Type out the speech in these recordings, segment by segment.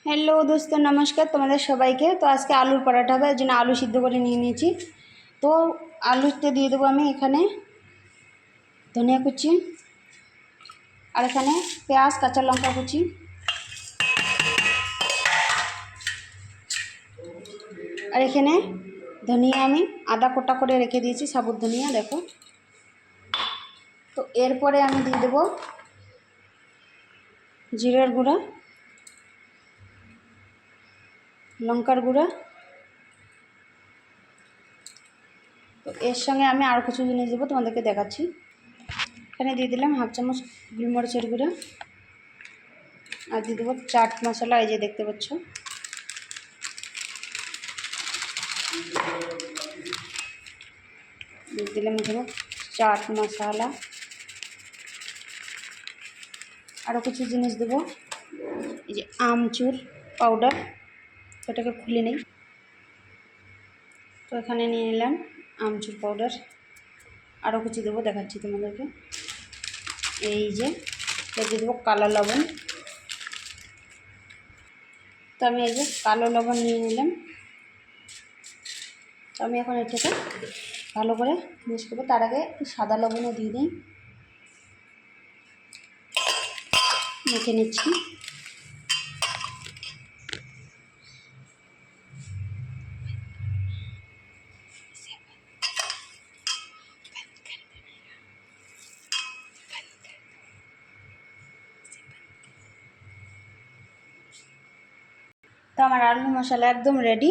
Hello দোস্ত, নমস্কার তোমাদের সবাইকে। তো আজকে আলুর পরাঠা হবে, ওই জন্য আলু সিদ্ধ করে নিয়ে নিয়েছি। তো আলুতে দিয়ে দেবো আমি এখানে ধনিয়া কুচি, আর এখানে পেঁয়াজ কাঁচা লঙ্কা কুচি, আর এখানে ধনিয়া আমি আদা কোটা করে রেখে দিয়েছি, সাবুত ধনিয়া দেখো। তো এরপরে আমি দিয়ে দেবো জিরের গুঁড়া, লঙ্কার গুঁড়া। তো এর সঙ্গে আমি আরও কিছু জিনিস দেবো, তোমাদেরকে দেখাচ্ছি। এখানে দিয়ে দিলাম হাফ চামচ গোলমরিচের গুঁড়া, আর দিয়ে দেবো চাট মশলা, এই যে দেখতে পাচ্ছ। দিয়ে দিলাম এখানে চাট মশলা, আরও কিছু জিনিস দেবো, এই যে আমচুর পাউডার, ওটাকে খুলে নেই। তো এখানে নিয়ে নিলাম আমচুর পাউডার, আরও কিছু দেবো, দেখাচ্ছি তোমাদেরকে। এই যে দিয়ে দেবো কালো লবণ। তো আমি এই যে কালো লবণ নিয়ে নিলাম। তো আমি এখন এটাকে ভালো করে মিক্স করবো। তার আগে সাদা লবণও দিয়ে দিই, মেখে নিচ্ছি। তো আমার আলু মশলা একদম রেডি।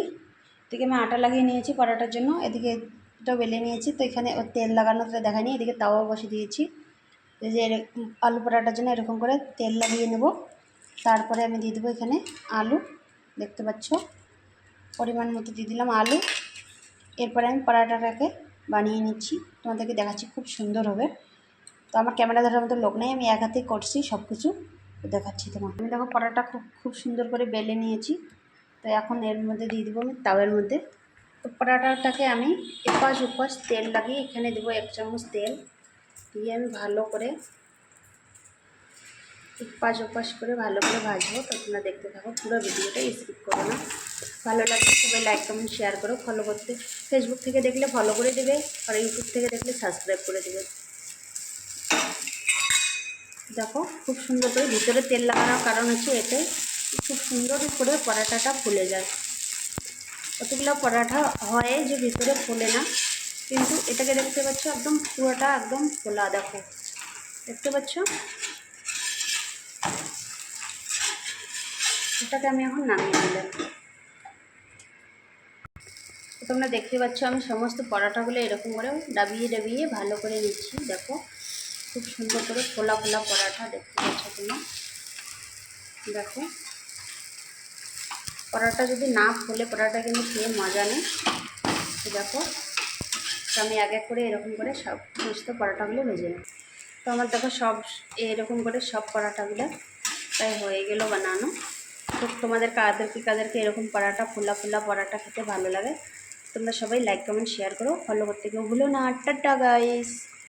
এদিকে আমি আটা লাগিয়ে নিয়েছি পরোটার জন্য, এদিকে এটাও বেলে নিয়েছি। তো এখানে তেল লাগানোটা দেখায়নি, এদিকে তাওয়াও বসিয়ে দিয়েছি। এই যে আলু পরোটার জন্য এরকম করে তেল লাগিয়ে নেব। তারপরে আমি দিয়ে দেবো এখানে আলু, দেখতে পাচ্ছ পরিমাণ মতো দিয়ে দিলাম আলু। এরপরে আমি পরোটাটাকে বানিয়ে নিচ্ছি, তোমাদেরকে দেখাচ্ছি, খুব সুন্দর হবে। তো আমার ক্যামেরা ধরার মতো লোক নেই, আমি এক হাতেই করছি সব কিছু, দেখাচ্ছি তোমাকে। আমি দেখো পরোটা খুব সুন্দর করে বেলে নিয়েছি। তো এখন এর মধ্যে দিয়ে দেবো আমি তাওয়ার মধ্যে। তো পরোটাটাকে আমি এপাশ ওপাশ তেল লাগিয়ে এখানে দেবো 1 চামচ তেল দিয়ে আমি ভালো করে এপাশ ওপাশ করে ভালো করে ভাজবো। তো তোমরা দেখতে থাকো, পুরো ভিডিওটা স্কিপ করো না। ভালো লাগলে সবাই লাইক কমেন্ট শেয়ার করো। ফলো করতে ফেসবুক থেকে দেখলে ফলো করে দেবে, আর ইউটিউব থেকে দেখলে সাবস্ক্রাইব করে দেবে। দেখো খুব সুন্দর করে ভিতরে তেল লাগানোর কারণ হচ্ছে এতে খুব সুন্দর করে পরোটাটা ফুলে যায়। কতগুলো পরোটা হয় যে ভিতরে ফোলে না, কিন্তু এটাকে দেখতে পাচ্ছ একদম পুরোটা একদম ফোলা, দেখো দেখতে পাচ্ছ। এটাকে আমি এখন নামিয়ে দিলাম। তোমরা দেখতে পাচ্ছ আমি সমস্ত পরোটাগুলো এরকম করে ডাবিয়ে ডাবিয়ে ভালো করে নিচ্ছি। দেখো খুব সুন্দর করে ফোলা ফোলা পরোটা দেখতে পাচ্ছ তোমরা। দেখো পরোটা যদি না ফোলে পরোটা কিন্তু খেয়ে মজা নেই। তো দেখো, তো আমি এক এক করে এরকম করে সমস্ত পরোটাগুলো ভেজে নিই। তো আমার দেখো সব এরকম করে সব পরোটাগুলো প্রায় হয়ে গেল বানানো। তো তোমাদের কাদেরকে এরকম পরোটা ফোলা ফোলা পরোটা খেতে ভালো লাগে, তোমরা সবাই লাইক কমেন্ট শেয়ার করো, ফলো করতে কেউ ভুলো না। Tata guys.